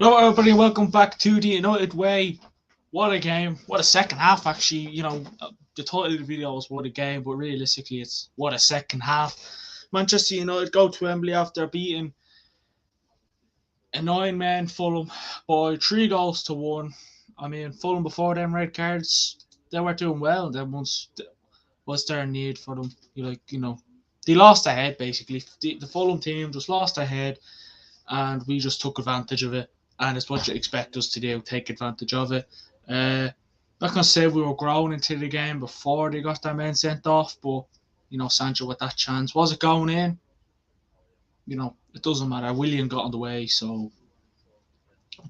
Hello, everybody, and welcome back to the United Way. What a game! What a second half, actually. The title of the video was "What a Game," but realistically, it's what a second half. Manchester United go to Wembley after beating a nine-man Fulham by 3 goals to 1. I mean, Fulham before them red cards, they were doing well. Then once was there a need for them? They lost their head basically. The Fulham team just lost their head, and we just took advantage of it. And it's what you expect us to do, take advantage of it. Not going to say we were growing into the game before they got their men sent off, but, Sancho with that chance. Was it going in? It doesn't matter. Willian got on the way, so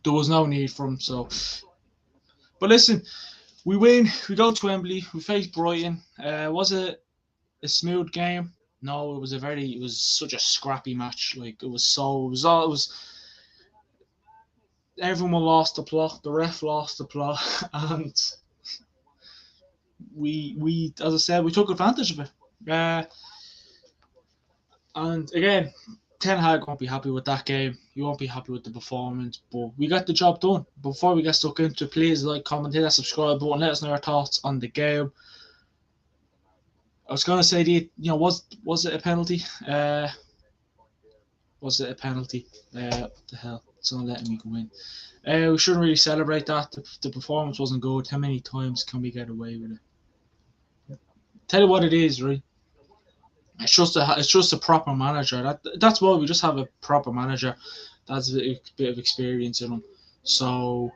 there was no need for him. But listen, we win. We go to Wembley. We face Brighton. Was it a smooth game? No, it was such a scrappy match. Everyone lost the plot. The ref lost the plot, and we as I said, we took advantage of it. And again, Ten Hag won't be happy with that game. You won't be happy with the performance, but we got the job done. Before we get stuck into it, please like, comment, hit that subscribe button, let us know your thoughts on the game. I was gonna say, was it a penalty? Was it a penalty? What the hell? It's not letting me go in. We shouldn't really celebrate that. The performance wasn't good. How many times can we get away with it? Tell you what it is, right? It's just a proper manager. That's why we just have a proper manager. That's a bit of experience in him. So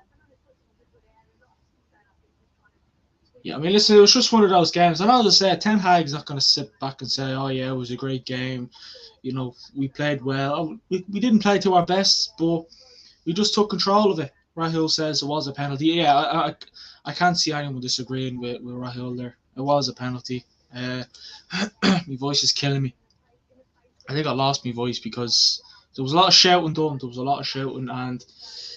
yeah, I mean, listen, it was just one of those games. And as I said, Ten Hag's not going to sit back and say, "Oh yeah, it was a great game. We played well. We didn't play to our best, but we just took control of it." Rahul says it was a penalty. Yeah, I can't see anyone disagreeing with Rahul there. It was a penalty. My voice is killing me. I think I lost my voice because there was a lot of shouting done. There was a lot of shouting, and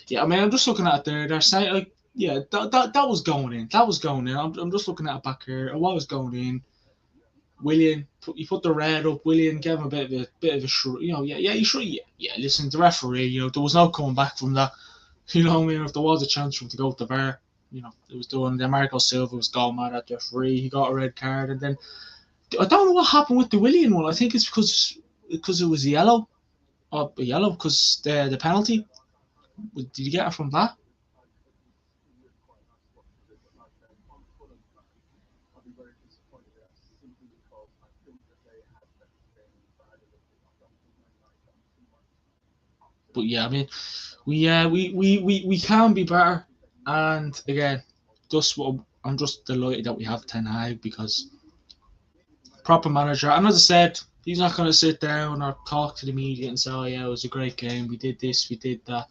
yeah, I mean, I'm just looking at it there. They're saying, like, yeah, that was going in. That was going in. I'm just looking at it back here. It was going in. Willian, he put the red up. Willian gave him a bit of a shrug. You should. Yeah. Listen, the referee. There was no coming back from that. You know what I mean? If there was a chance for him to go to the bar, it was doing. The Marco Silva was going mad at the referee. He got a red card, and then I don't know what happened with the Willian one. I think it's because it was yellow, because the penalty. Did you get it from that? But yeah, I mean, we can be better. And again, I'm just delighted that we have Ten Hag, because proper manager. And as I said, he's not going to sit down or talk to the media and say, "Oh yeah, it was a great game. We did this, we did that."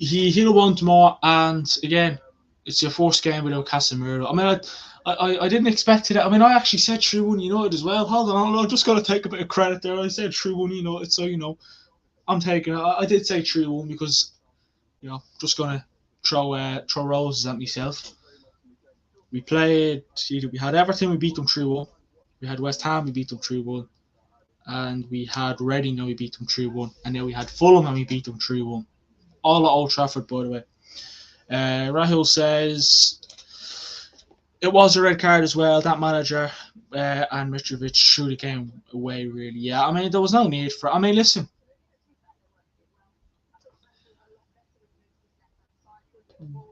He'll want more. And again, it's your first game without Casemiro. I mean, I didn't expect it. I mean, I actually said 3-1 United as well. Hold on, I'm just going to take a bit of credit there. I said 3-1 United, so I'm taking it. I did say 3-1 because just going to throw roses at myself. We had Everton, we beat them 3-1. We had West Ham, we beat them 3-1. And we had Reading, and we beat them 3-1. And then we had Fulham, and we beat them 3-1. All at Old Trafford, by the way. Rahul says it was a red card as well. That manager and Mitrovic threw the game away, really. Yeah, I mean, there was no need for it. I mean, listen.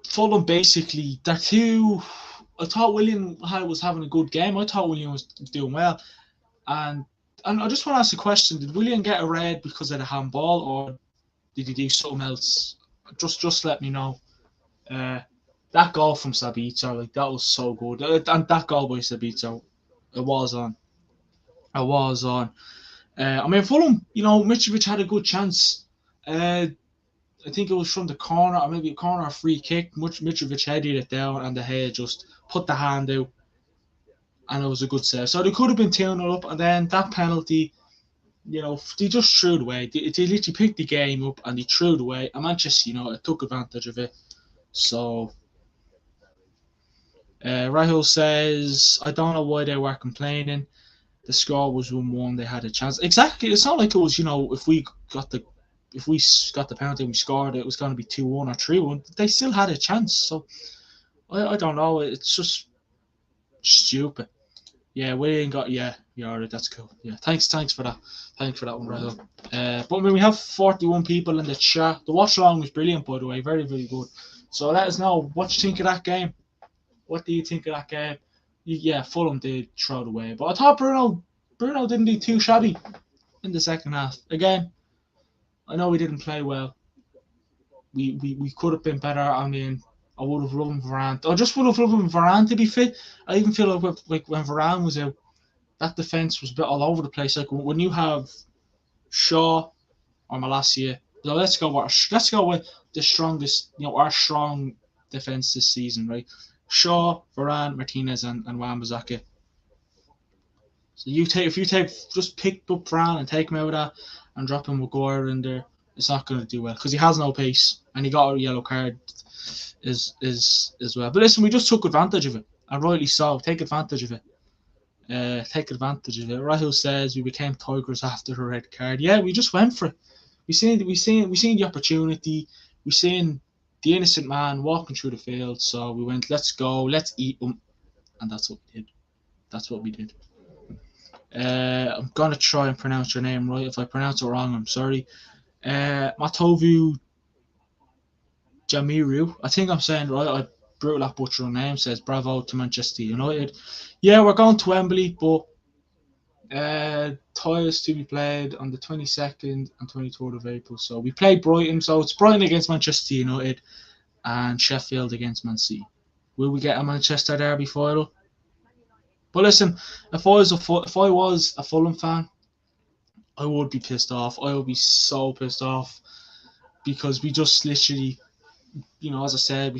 Fulham, basically, they're too... I thought Willian was having a good game. I thought Willian was doing well. And I just want to ask a question. Did Willian get a red because of the handball, or did he do something else? Just let me know. That goal from Sabitzer, that was so good. And that goal by Sabitzer, it was on. I mean, Fulham, Mitrovic had a good chance. I think it was from the corner, or maybe a corner or free kick. Mitrovic headed it down, and the head just put the hand out, and it was a good save. So they could have been 2-0 up, and then that penalty, they just threw it away. They literally picked the game up, and they threw it away. And Manchester United took advantage of it. So Rahul says, "I don't know why they were complaining. the score was 1-1. They had a chance. Exactly. It's not like it was, if we got the penalty and we scored, it was going to be 2-1 or 3-1. They still had a chance. So I don't know. It's just stupid. Yeah, we ain't got. Yeah, right. That's cool. Yeah, thanks for that. Thanks for that one, right up. But I mean, we have 41 people in the chat. The watch along was brilliant, by the way. Very, very good. So let us know what you think of that game. What do you think of that game? Yeah, Fulham did throw it away, but I thought Bruno didn't do too shabby in the second half. Again, I know we didn't play well. We could have been better. I mean, I would have loved Varane. I just would have loved Varane to be fit. I even feel like when Varane was out, that defense was a bit all over the place. Like when you have Shaw or Malacia, so let's go with the strongest, our strong defense this season, right? Shaw, Varane, Martinez, and Wan-Bissaka. So if you just pick up Varane and take him out of that and drop him Maguire in there, it's not going to do well because he has no pace and he got a yellow card as well. But listen, we just took advantage of it, and rightly so. Take advantage of it. Take advantage of it. Rahul says we became tigers after the red card. Yeah, we just went for it. We seen the opportunity. We seen the innocent man walking through the field. So we went, let's go, let's eat them, and that's what we did. That's what we did. I'm gonna try and pronounce your name right. If I pronounce it wrong, I'm sorry. Matovu Jamiru. I think I'm saying right. I brutal that butcher name. Says bravo to Manchester United. Yeah, we're going to Wembley, but ties to be played on the 22nd and 23rd of April. So we played Brighton. So it's Brighton against Manchester United and Sheffield against Man City. Will we get a Manchester derby final? But listen, if I was a Fulham fan, I would be pissed off. I would be so pissed off because we just literally, as I said,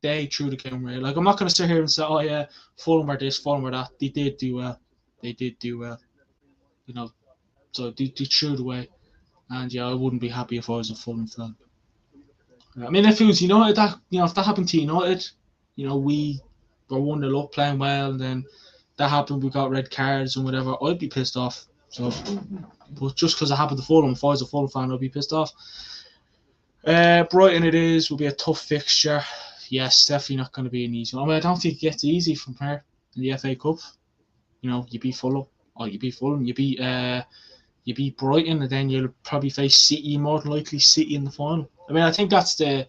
they threw the game away. Like, I'm not going to sit here and say, oh yeah, Fulham are this, Fulham are that. They did do well. So they threw it away. And yeah, I wouldn't be happy if I was a Fulham fan. I mean, if it was United, if that happened to United, we were 1-0 up playing well, and then that happened, we got red cards and whatever, I'd be pissed off. So, but just because it happened to Fulham, if I was a Fulham fan, I'd be pissed off. Brighton will be a tough fixture. Yes, definitely not going to be an easy one. I mean, I don't think it gets easy from here in the FA Cup. You beat Fulham, you beat Brighton, and then you'll probably face City, more than likely City in the final. I mean, I think that's the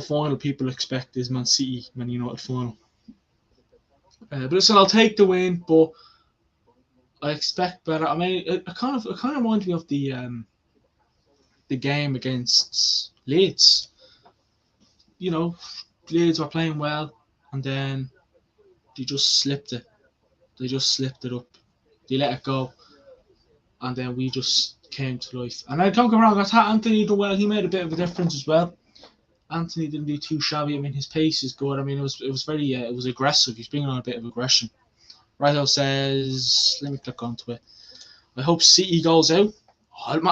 final people expect is Man City, Man United final. But listen, I'll take the win, but I expect better. I mean, it kind of reminds me of the game against Leeds. Leeds were playing well, and then they just slipped it. They just slipped it up. They let it go, and then we just came to life. And I don't get me wrong, I thought Anthony did well. He made a bit of a difference as well. Anthony didn't do too shabby. I mean, his pace is good. I mean, it was very it was aggressive. He's bringing on a bit of aggression. Righto says, let me click onto it. I hope City goes out.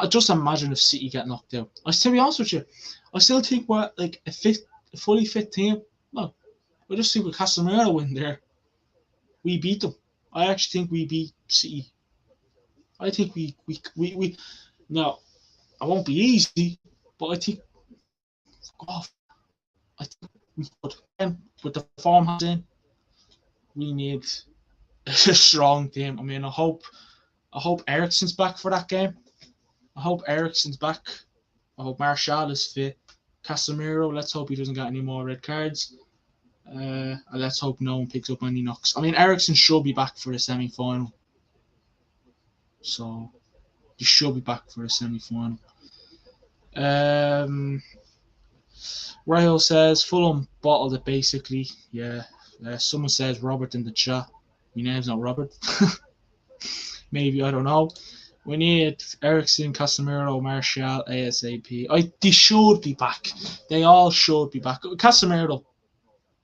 Just imagine if City get knocked out. To be honest with you, I still think we're like a fully fit team. No, I just think with Casemiro in there, we beat them. I actually think we beat City. I think we now, it won't be easy, but I think we could. And with the form has in, we need a strong team. I mean, I hope Eriksen's back for that game. I hope Eriksen's back. I hope Martial is fit. Casemiro, let's hope he doesn't get any more red cards. And let's hope no one picks up any knocks. I mean, Eriksen should be back for the semi-final. So, he should be back for the semi-final. Rahul says, Fulham bottled it basically. Yeah. Someone says Robert in the chat. My name's not Robert. Maybe, I don't know. We need Eriksen, Casemiro, Martial, ASAP. They should be back. They all should be back. Casemiro,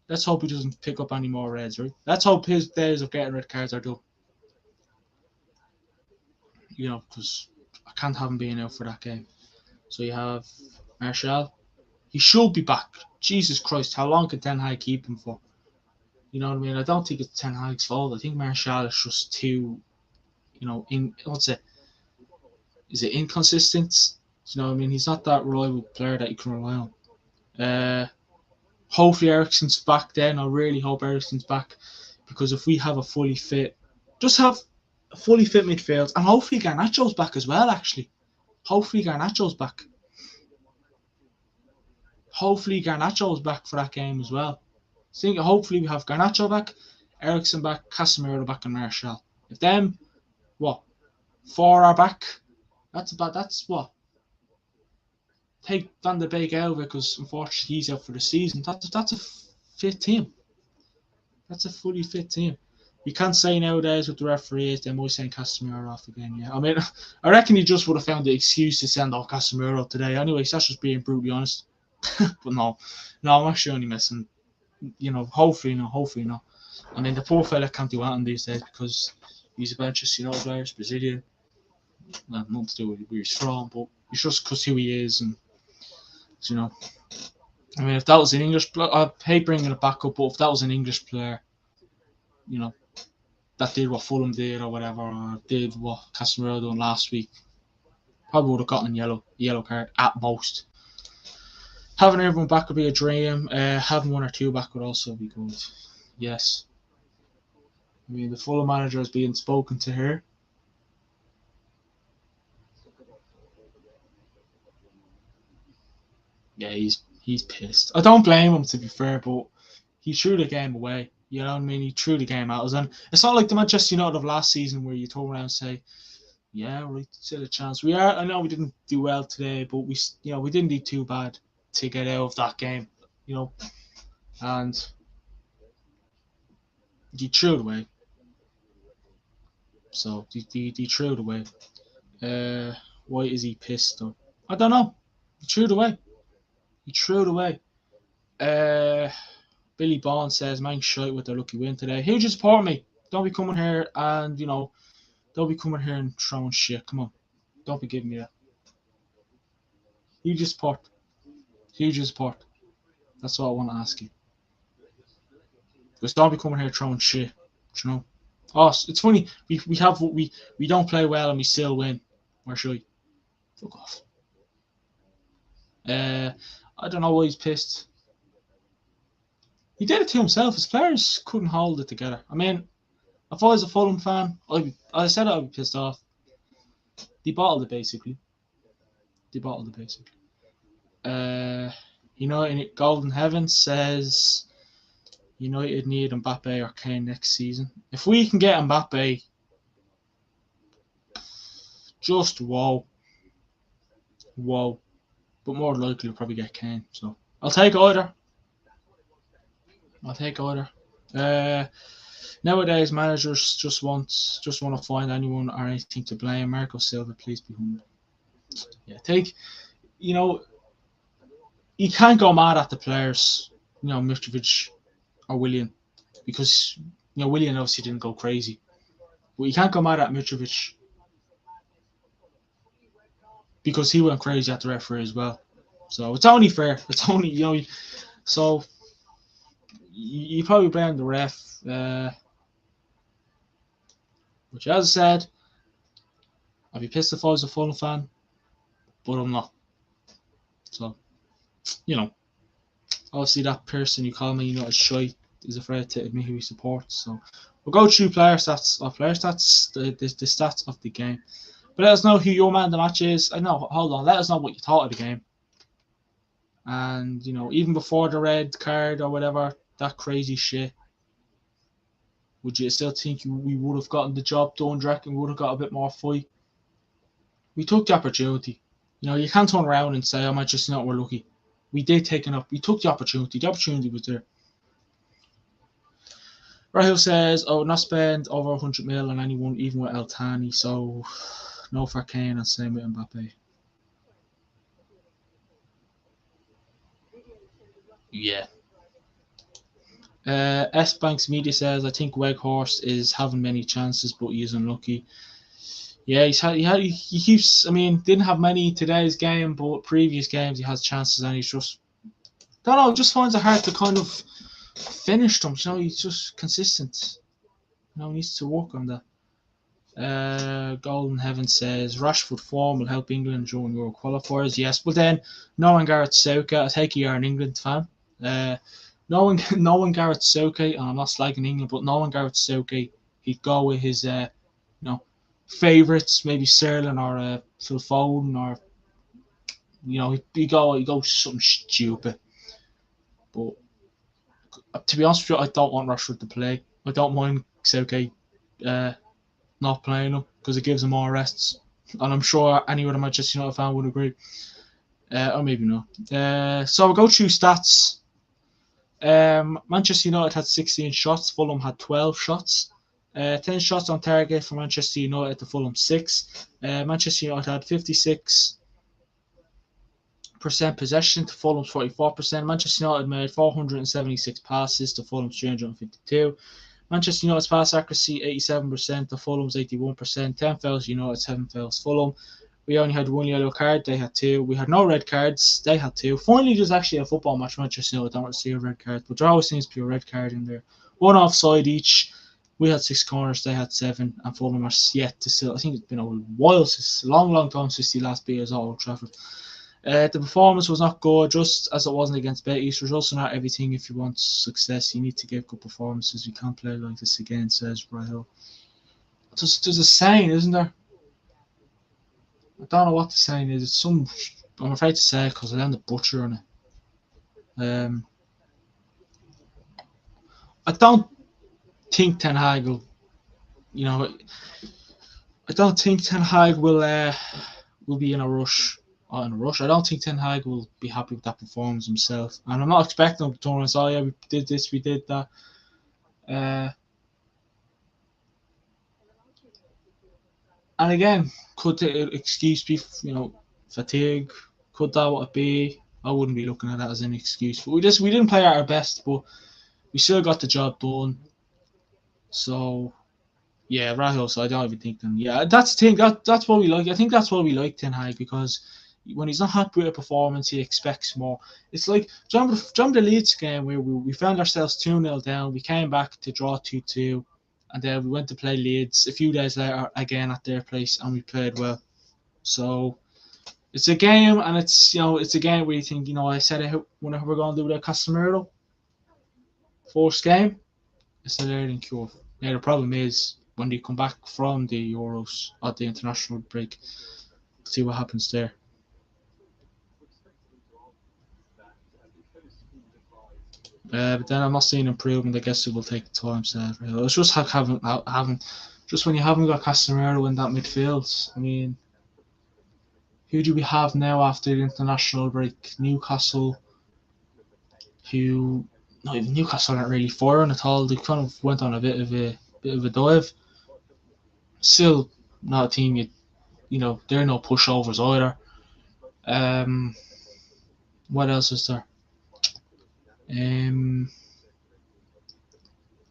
let's hope he doesn't pick up any more reds, right? Let's hope his days of getting red cards are done. Because I can't have him being out for that game. So you have Martial. He should be back. Jesus Christ, how long can Ten Hag keep him for? You know what I mean? I don't think it's Ten Hag's fault. I think Martial is just too, is it inconsistent? You know what I mean? He's not that reliable player that you can rely on. Hopefully Eriksen's back then. I really hope Eriksen's back, because if we have a fully fit, just have a fully fit midfield, and hopefully Garnacho's back as well, actually. Hopefully Garnacho's back. Hopefully Garnacho's back for that game as well. So hopefully we have Garnacho back, Eriksen back, Casemiro back, and Martial. If them, four are back, that's what. Take Van der Beek out because unfortunately he's out for the season. That's a fit team. That's a fully fit team. You can't say nowadays with the referees they might send Casemiro off again. Yeah, I mean, I reckon he just would have found the excuse to send off Casemiro today. Anyways, that's just being brutally honest. But no, I'm actually only messing. Hopefully not. I mean, the poor fella can't do anything these days because he's a Manchester United player, Brazilian. Well, nothing to do with where he's from, but it's just because who he is, and I mean, if that was an English player, I hate bringing it back up, but if that was an English player, that did what Fulham did or whatever, or did what Casemiro done last week, probably would have gotten yellow card at most. Having everyone back would be a dream. Having one or two back would also be good. Yes. I mean, the Fulham manager is being spoken to here. Yeah, he's pissed. I don't blame him, to be fair, but he threw the game away. You know what I mean? He threw the game out. And it's not like the Manchester United of last season where you turn around and say, yeah, we still a chance. I know we didn't do well today, but we didn't do too bad to get out of that game, and he threw it away. So he threw it away. Why is he pissed though? I don't know. He threw it away. Billy Bond says, "Man, shite with their lucky win today." Who just support me? Don't be coming here and don't be coming here and throwing shit. Come on, don't be giving me that. Huge support. That's all I want to ask you. Because don't be coming here throwing shit. Oh, it's funny. We don't play well and we still win. Where should we? Fuck off. I don't know why he's pissed. He did it to himself. His players couldn't hold it together. I mean, if I was a Fulham fan, I said I'd be pissed off. They bottled it basically. Golden Heaven says United need Mbappe or Kane next season. If we can get Mbappe, just whoa. But more likely we'll probably get Kane. So I'll take either. Nowadays managers just want to find anyone or anything to blame. Marco Silva, please be humble. Yeah, you can't go mad at the players, Mitrovic or Willian, because Willian obviously didn't go crazy. But you can't go mad at Mitrovic because he went crazy at the referee as well. So it's only fair. It's only so you probably blame the ref, which, as I said, I'd be pissed if I was a Fulham fan, but I'm not. So obviously that person you call me, shite, is afraid to admit who he supports. So we'll go through player stats, the stats of the game. But let us know who your man of the match is. Hold on. Let us know what you thought of the game. And, even before the red card or whatever, that crazy shit, would you still think we would have gotten the job done? Do you reckon we would have got a bit more fight? We took the opportunity. You can't turn around and say, Manchester United were lucky. We did take it up. We took the opportunity. The opportunity was there. Rahul says, not spend over 100 mil on anyone, even with El Thani. So, no for Kane and same with Mbappe. Yeah. S Banks Media says, I think Weghorst is having many chances, but he is unlucky. Yeah, he keeps. I mean, didn't have many today's game, but previous games he has chances, and he's just, don't know, just finds it hard to kind of finished him. He's just consistent. He needs to work on that. Golden Heaven says Rashford form will help England during Euro qualifiers. Yes, but then knowing Gareth Southgate, I take you're an England fan. Knowing Gareth Southgate, and I'm not slagging England, but knowing Gareth Southgate, he'd go with his favourites, maybe Sterling or Phil Foden, or he go something stupid. But to be honest with you, I don't want Rashford to play. I don't mind Southgate not playing him because it gives him more rests, and I'm sure any other Manchester United fan would agree, or maybe not. So we'll go through stats. Manchester United had 16 shots. Fulham had 12 shots. 10 shots on target for Manchester United to Fulham 6. Manchester United had 56% possession to Fulham's 44%. Manchester United made 476 passes to Fulham's 352. Manchester United's pass accuracy 87% to Fulham's 81%. 10 fouls United, 7 fouls Fulham. We only had 1 yellow card, they had 2. We had no red cards, they had 2. Finally, there's actually a football match. Manchester United don't receive a red card, but there always seems to be a red card in there. 1 offside each. We had 6 corners, they had 7, and Fulham are yet to still. I think it's been a while, since a long time since the last beat us at Old Trafford. The performance was not good, just as it wasn't against Betis. Results are not everything. If you want success, you need to give good performances. We can't play like this again, says Rahil. There's a saying, isn't there? I don't know what the saying is. It's some. I'm afraid to say it because I end up butchering it. I don't think Ten Hag will. I don't think Ten Hag will be in a rush. I don't think Ten Hag will be happy with that performance himself, and I'm not expecting him to turn and say, "Oh yeah, we did this, we did that." And again, could the excuse be, fatigue? Could that be? I wouldn't be looking at that as an excuse. But we didn't play at our best, but we still got the job done. So yeah, Rahul. So I don't even think then. Yeah, that's the thing. That's what we like. I think that's what we like Ten Hag, because when he's not happy with a performance, he expects more. It's like jump the Leeds game where we found ourselves 2-0 down. We came back to draw 2-2, and then we went to play Leeds a few days later again at their place, and we played well. So it's a game, and it's a game where you think, I said it whenever we're going to do that Casemiro first game. I said it in Cure. Now the problem is when they come back from the Euros at the international break, see what happens there. But then I'm not seeing improvement. I guess it will take time. So it's just having just when you haven't got Casemiro in that midfield. I mean, who do we have now after the international break? Newcastle, not even Newcastle aren't really firing at all. They kind of went on a bit of a dive. Still not a team they're no pushovers either. What else is there?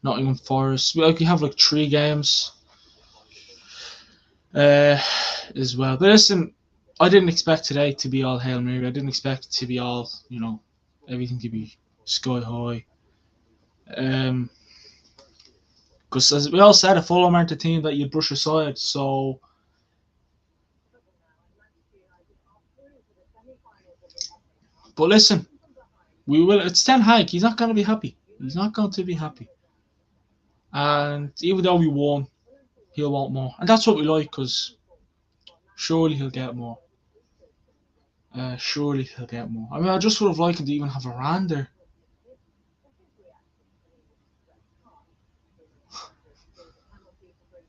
Nottingham Forest. We have like 3 games as well. But listen, I didn't expect today to be all Hail Mary. I didn't expect it to be all, everything to be sky high. Because as we all said, a Fulham aren't a team that you brush aside. So but listen, we will. It's Ten Hag. He's not going to be happy. He's not going to be happy. And even though we won, he'll want more. And that's what we like, because surely he'll get more. Surely he'll get more. I mean, I just would have liked him to even have a run there.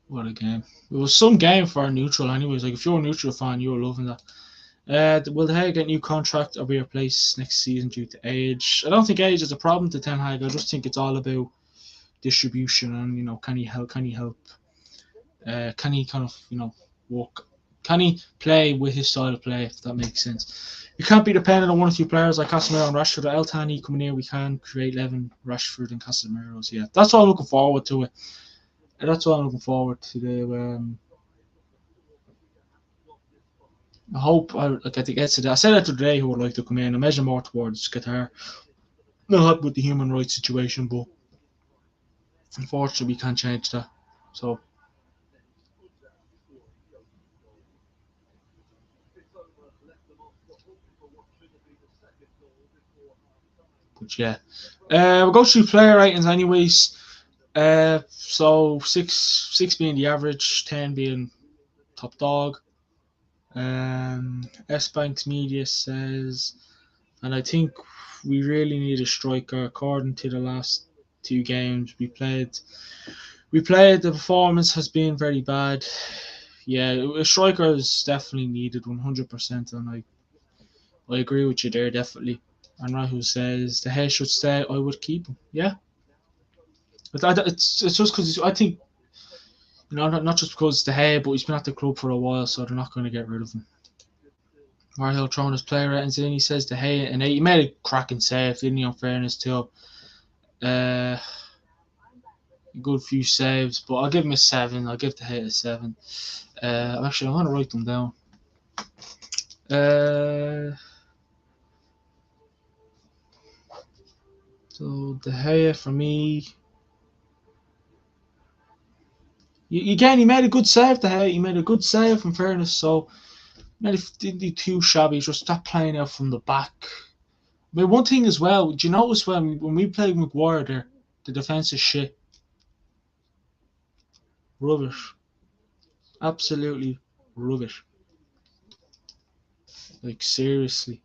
What a game. It was some game for a neutral anyways. Like, if you're a neutral fan, you were loving that. Will the Hag get a new contract or be replaced next season due to age? I don't think age is a problem to Ten Hag. I just think it's all about distribution and, can he help? Can he kind of, work? Can he play with his style of play, if that makes sense? You can't be dependent on one or two players like Casemiro and Rashford. El Thani coming here, we can create 11 Rashford and Casemiro's. Yeah, that's what I'm looking forward to. That's what I'm looking forward to. I hope I get to that. I said that today who would like to come in. I measure more towards Qatar. not happy with the human rights situation, but unfortunately we can't change that. So, but yeah, we'll go through player ratings anyways. So six being the average, 10 being top dog. S Banks Media says, and I think we really need a striker. According to the last two games we played, the performance has been very bad. Yeah, a striker is definitely needed, 100%, and I agree with you there, definitely. And Rahul says the head should stay. I would keep him. Yeah, but it's just because I think not just because it's the head, but he's been at the club for a while, so they're not going to get rid of him. Rahul throwing his player ratings in. He says the head and he made a cracking save, didn't he? On fairness to a good few saves, but I'll give him a 7. I'll give the head a 7. Actually, I'm going to write them down. So the hair for me. Again, he made a good save. The hair, he made a good save. In fairness, so didn't do too shabby. Just stop playing out from the back. But one thing as well, do you notice when we played Maguire there, the defense is shit, rubbish, absolutely rubbish. Like seriously.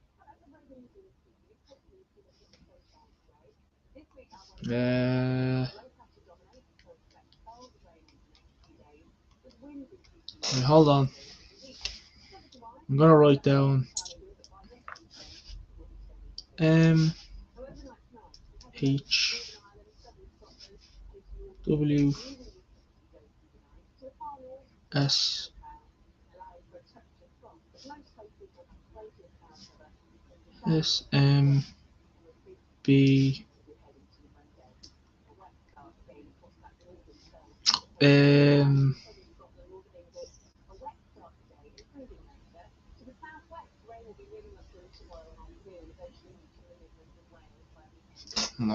Wait, hold on. I'm gonna write down MHWSSMB.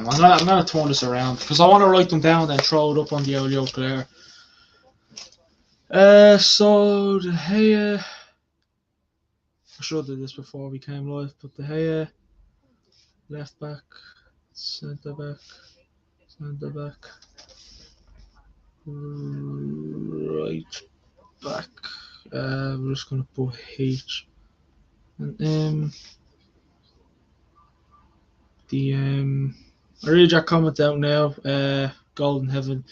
I'm gonna turn this around because I want to write them down and throw it up on the audio player. So the hair. I should have did this before we came live, but the hair, left back, centre back, right back. We're just gonna put H and I read your comment out now. Golden Heaven.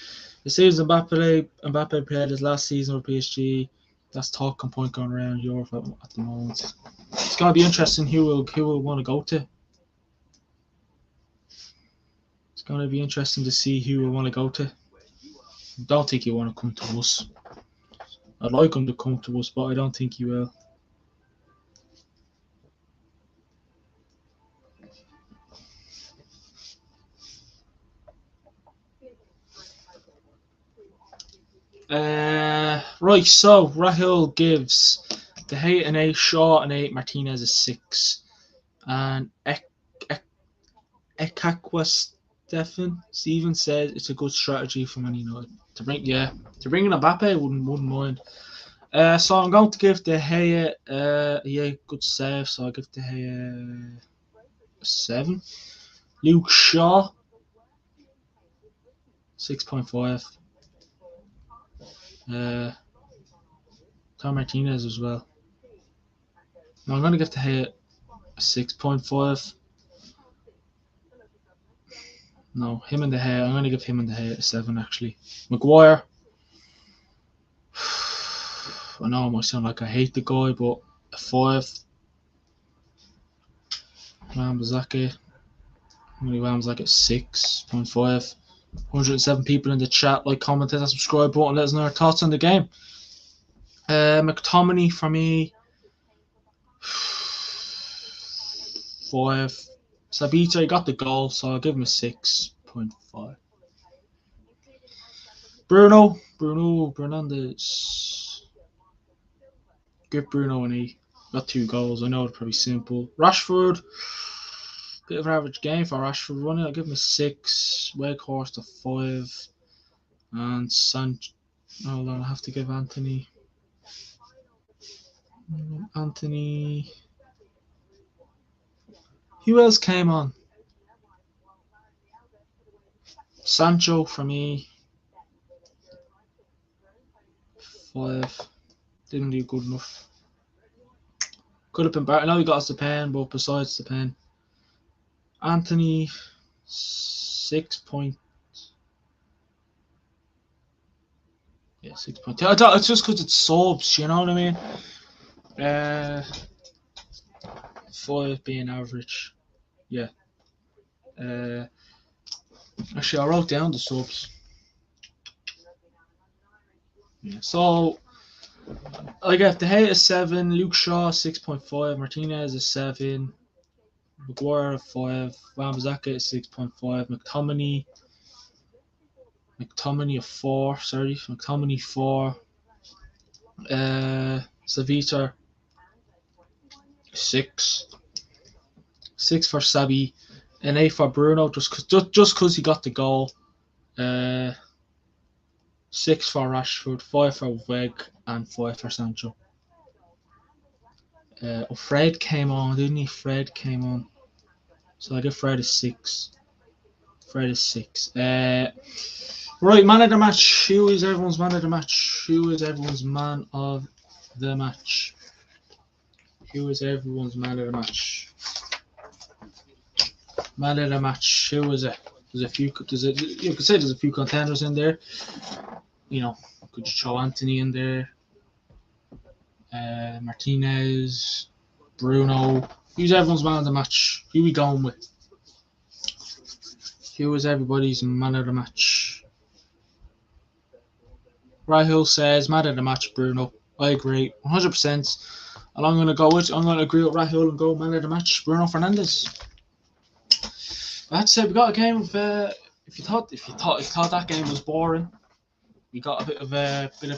It seems Mbappe played his last season with PSG. That's talking point going around Europe at the moment. It's gonna be interesting who will want to go to. It's gonna be interesting to see who will want to go to. I don't think he want to come to us. I'd like him to come to us, but I don't think he will. Right, so Rahul gives De Gea an 8, Shaw an 8, Martinez a 6, and Ekakwa Stephen says it's a good strategy for Man United to bring in Mbappe. Wouldn't mind. So I'm going to give De Gea good save. So I give De Gea a 7. Luke Shaw 6.5. Tom Martinez as well. No, I'm going to give De Gea a 6.5. No, him and De Gea. I'm going to give him and De Gea a 7 actually. Maguire. I know I might sound like I hate the guy, but a 5. Wambazake. How many Wambazake? 6.5. 107 people in the chat. Like, comment, hit that subscribe button. Let us know your thoughts on the game. McTominay for me. 5. Sabita got the goal, so I'll give him a 6.5. Bruno Fernandes. Give Bruno an E. Got 2 goals. I know it's probably simple. Rashford. Bit of an average game for Rashford running. I'll give him a 6. Weghorst a 5. And hold on, I have to give Anthony. Who else came on? Sancho for me. 5. Didn't do good enough. Could have been better. I know he got us the pen, but besides the pen. Anthony, 6 point. Yeah, 6.2. It's just because it's subs, you know what I mean? 5 being average. Yeah. Actually, I wrote down the subs. Yeah. So, I get De Gea a 7, Luke Shaw 6.5, Martinez a 7, Maguire a 5, Wan-Bissaka a 6.5, McTominay a 4. Sorry, McTominay 4. Savita 6. 6 for Sabi, an 8 for Bruno just cause he got the goal. 6 for Rashford, 5 for Weg, and 5 for Sancho. Fred came on, didn't he? Fred came on, so I give Fred a 6. Fred is 6. Right, man of the match. Who is everyone's man of the match? Who is everyone's man of the match? Who is everyone's man of the match? Man of the match. Who is it? There's a few. You could say there's a few contenders in there. You know, could you throw Anthony in there? Martinez, Bruno. Who's everyone's man of the match? Who we going with? Who is everybody's man of the match? Rahul says man of the match, Bruno. I agree, 100%. And I'm going to agree with Rahul and go man of the match, Bruno Fernandes. That's it. We got a game of. If you thought that game was boring, we got a bit of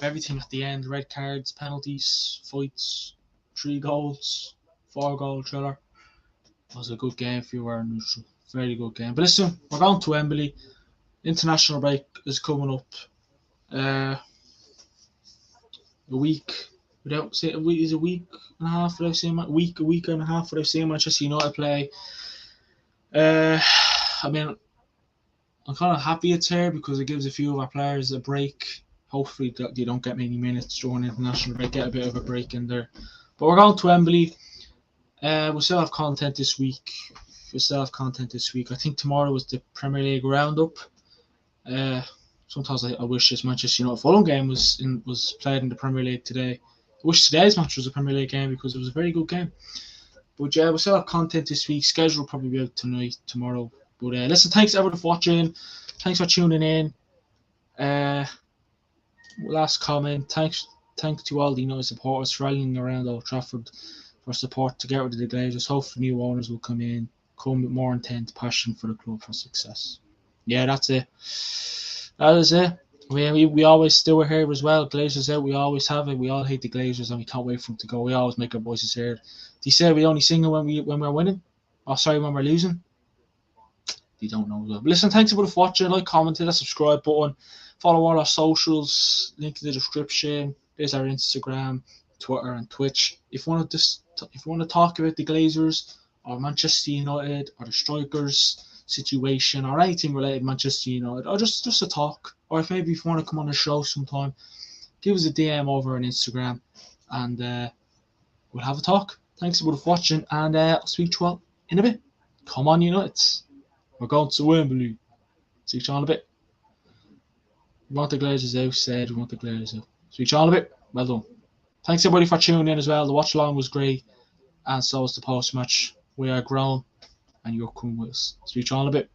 everything at the end. Red cards, penalties, fights, 3 goals, 4-goal thriller. It was a good game if you were neutral. Very good game. But listen, we're going to Wembley. International break is coming up. A week without say a week and a half without seeing a week and a half without seeing Manchester United play. I mean, I'm kind of happy it's here because it gives a few of our players a break. Hopefully, they don't get many minutes during international break, get a bit of a break in there. But we're going to Wembley. We'll still have content this week. I think tomorrow was the Premier League roundup. Sometimes I wish this Manchester United Fulham game was played in the Premier League today. I wish today's match was a Premier League game because it was a very good game. But yeah, we'll still have content this week. Schedule will probably be out tomorrow. But listen, thanks everyone for watching. Thanks for tuning in. Last comment. Thanks to all the United supporters rallying around Old Trafford for support to get rid of the Glazers. Hopefully new owners will come with more intent, passion for the club for success. Yeah, that's it. That is it. We always still here as well. Glazers out. We always have it. We all hate the Glazers and we can't wait for them to go. We always make our voices heard. They say we only sing it when we're winning. Oh, sorry, when we're losing. They don't know. But listen, thanks everybody for watching. Like, comment, hit that subscribe button. Follow all our socials. Link in the description. There's our Instagram, Twitter, and Twitch. If you want to talk about the Glazers or Manchester United or the Strikers situation or anything related to Manchester United, or just a talk, or if maybe if you want to come on the show sometime, give us a DM over on Instagram and we'll have a talk. Thanks for watching, and I'll speak to you all in a bit. Come on, United. We're going to Wembley. See you all in a bit. We want the Glazers out, said we want the Glazers out. Speak to you all in a bit. Well done. Thanks everybody for tuning in as well. The watch along was great, and so was the post match. We are grown, and you're coming with us. Speak to you all in a bit.